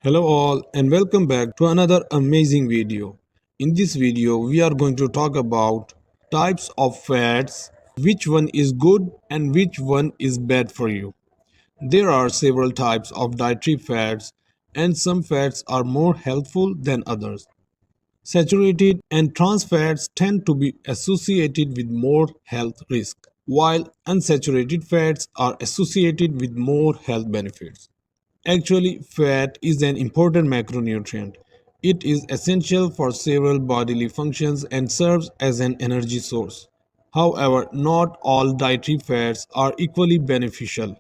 Hello all and welcome back to another amazing video. In this video we are going to talk about types of fats, which one is good and which one is bad for you. There are several types of dietary fats and some fats are more helpful than others. Saturated and trans fats tend to be associated with more health risk, while unsaturated fats are associated with more health benefits. Actually, fat is an important macronutrient. It is essential for several bodily functions and serves as an energy source. However, not all dietary fats are equally beneficial.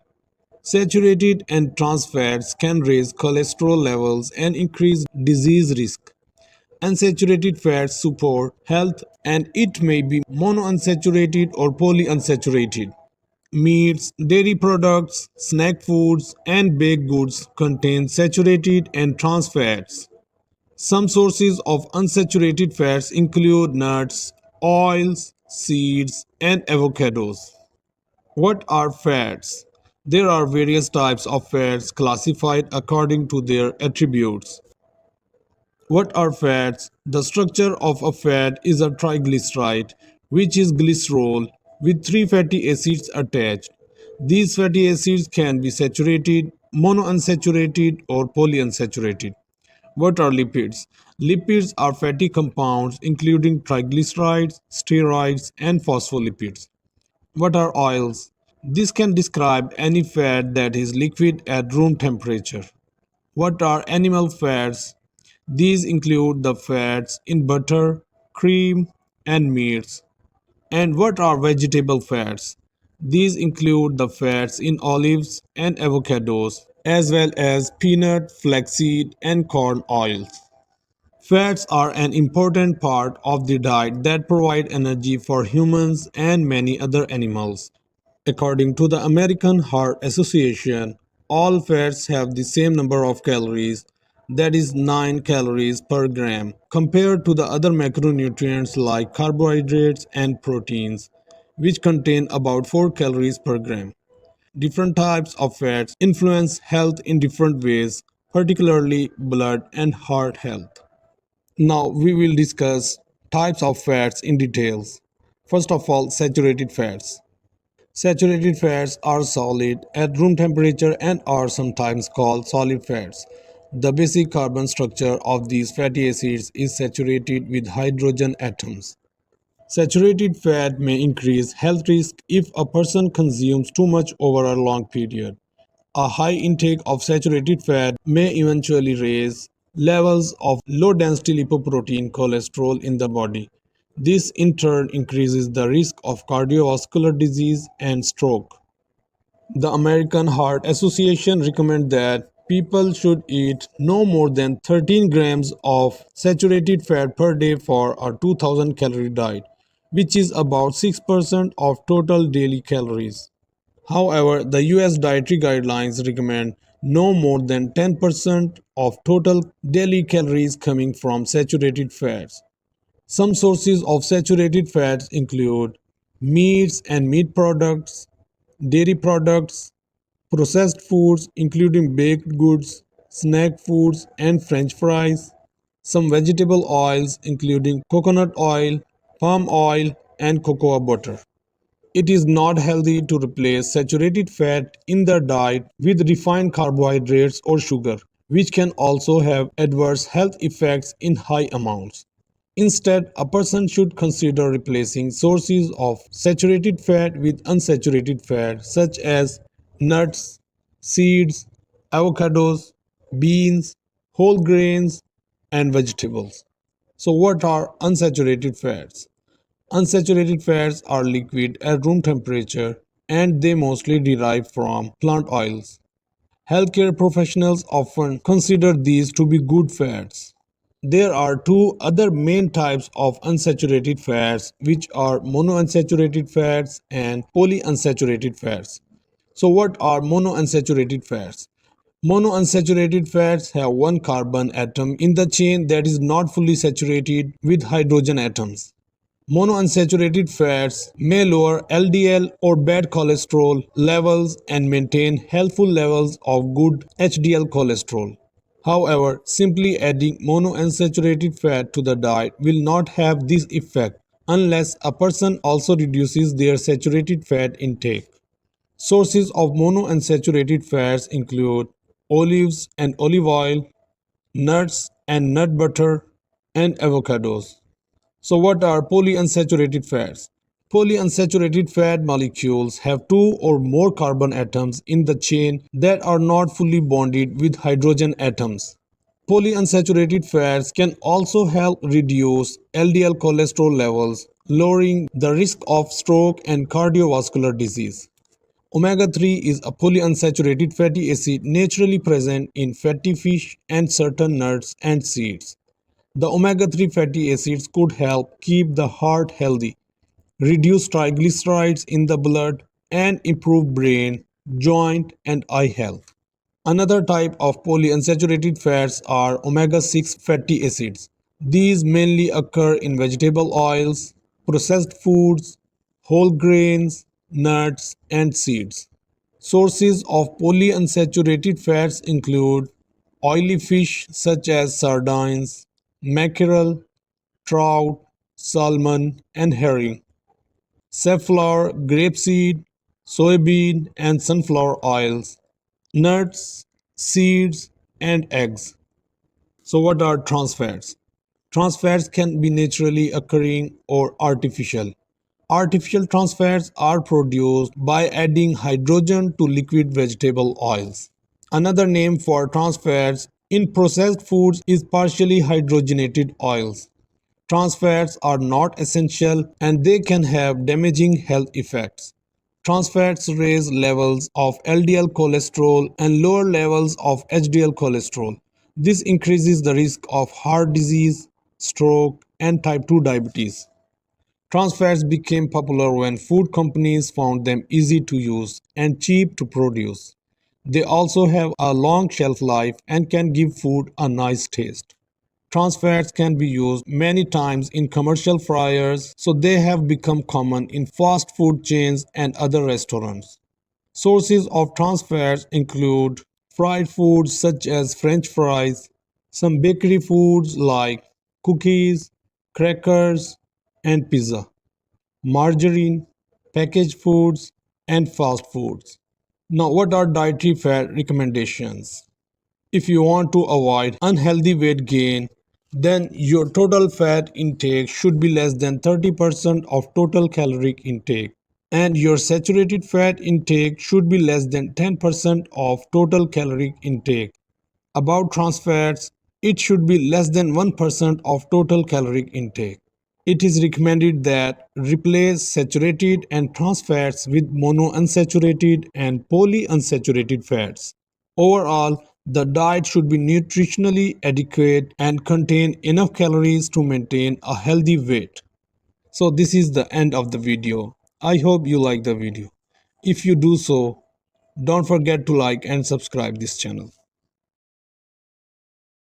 Saturated and trans fats can raise cholesterol levels and increase disease risk. Unsaturated fats support health and it may be monounsaturated or polyunsaturated. Meats, dairy products, snack foods, and baked goods contain saturated and trans fats. Some sources of unsaturated fats include nuts, oils, seeds, and avocados. What are fats? There are various types of fats classified according to their attributes. What are fats? The structure of a fat is a triglyceride, which is glycerol with three fatty acids attached. These fatty acids can be saturated, monounsaturated, or polyunsaturated. What are lipids? Lipids are fatty compounds including triglycerides, steroids, and phospholipids. What are oils? This can describe any fat that is liquid at room temperature. What are animal fats? These include the fats in butter, cream, and meats. And what are vegetable fats? These include the fats in olives and avocados, as well as peanut, flaxseed, and corn oils. Fats are an important part of the diet that provide energy for humans and many other animals. According to the American Heart Association, all fats have the same number of calories, that is 9 calories per gram, compared to the other macronutrients like carbohydrates and proteins, which contain about 4 calories per gram. Different types of fats influence health in different ways, particularly blood and heart health. Now we will discuss types of fats in details. First of all, saturated fats. Saturated fats are solid at room temperature and are sometimes called solid fats. The basic carbon structure of these fatty acids is saturated with hydrogen atoms. Saturated fat may increase health risk if a person consumes too much over a long period. A high intake of saturated fat may eventually raise levels of low density lipoprotein cholesterol in the body. This in turn increases the risk of cardiovascular disease and stroke. The American Heart Association recommends that people should eat no more than 13 grams of saturated fat per day for a 2000 calorie diet, which is about 6% of total daily calories. However, the US dietary guidelines recommend no more than 10% of total daily calories coming from saturated fats. Some sources of saturated fats include meats and meat products, dairy products, processed foods including baked goods, snack foods, and french fries, some vegetable oils including coconut oil, palm oil, and cocoa butter. It is not healthy to replace saturated fat in the diet with refined carbohydrates or sugar, which can also have adverse health effects in high amounts. Instead, a person should consider replacing sources of saturated fat with unsaturated fat such as nuts, seeds, avocados, beans, whole grains, and vegetables. So, what are unsaturated fats? Unsaturated fats are liquid at room temperature and they mostly derive from plant oils. Healthcare professionals often consider these to be good fats. There are two other main types of unsaturated fats, which are monounsaturated fats and polyunsaturated fats. So, what are monounsaturated fats? Monounsaturated fats have one carbon atom in the chain that is not fully saturated with hydrogen atoms. Monounsaturated fats may lower LDL or bad cholesterol levels and maintain healthful levels of good HDL cholesterol. However, simply adding monounsaturated fat to the diet will not have this effect unless a person also reduces their saturated fat intake. Sources of monounsaturated fats include olives and olive oil, nuts and nut butter, and avocados. So, what are polyunsaturated fats? Polyunsaturated fat molecules have two or more carbon atoms in the chain that are not fully bonded with hydrogen atoms. Polyunsaturated fats can also help reduce LDL cholesterol levels, lowering the risk of stroke and cardiovascular disease. Omega 3 is a polyunsaturated fatty acid naturally present in fatty fish and certain nuts and seeds. The omega 3 fatty acids could help keep the heart healthy, reduce triglycerides in the blood, and improve brain, joint, and eye health. Another type of polyunsaturated fats are omega 6 fatty acids. These mainly occur in vegetable oils, processed foods, whole grains, nuts, and seeds. Sources of polyunsaturated fats include oily fish such as sardines, mackerel, trout, salmon, and herring, safflower, grapeseed, soybean, and sunflower oils, nuts, seeds, and eggs. So, what are trans fats? Trans fats can be naturally occurring or artificial. Artificial trans fats are produced by adding hydrogen to liquid vegetable oils. Another name for trans fats in processed foods is partially hydrogenated oils. Trans fats are not essential and they can have damaging health effects. Trans fats raise levels of LDL cholesterol and lower levels of HDL cholesterol. This increases the risk of heart disease, stroke, and type 2 diabetes. Trans fats became popular when food companies found them easy to use and cheap to produce. They also have a long shelf life and can give food a nice taste. Trans fats can be used many times in commercial fryers, so they have become common in fast food chains and other restaurants. Sources of trans fats include fried foods such as French fries, some bakery foods like cookies, crackers, and pizza, margarine, packaged foods, and fast foods. Now, what are dietary fat recommendations? If you want to avoid unhealthy weight gain, then your total fat intake should be less than 30% of total caloric intake, and your saturated fat intake should be less than 10% of total caloric intake. About trans fats, it should be less than 1% of total caloric intake. It is recommended that replace saturated and trans fats with monounsaturated and polyunsaturated fats. Overall, the diet should be nutritionally adequate and contain enough calories to maintain a healthy weight. So this is the end of the video. I hope you like the video. If you do so, don't forget to like and subscribe this channel.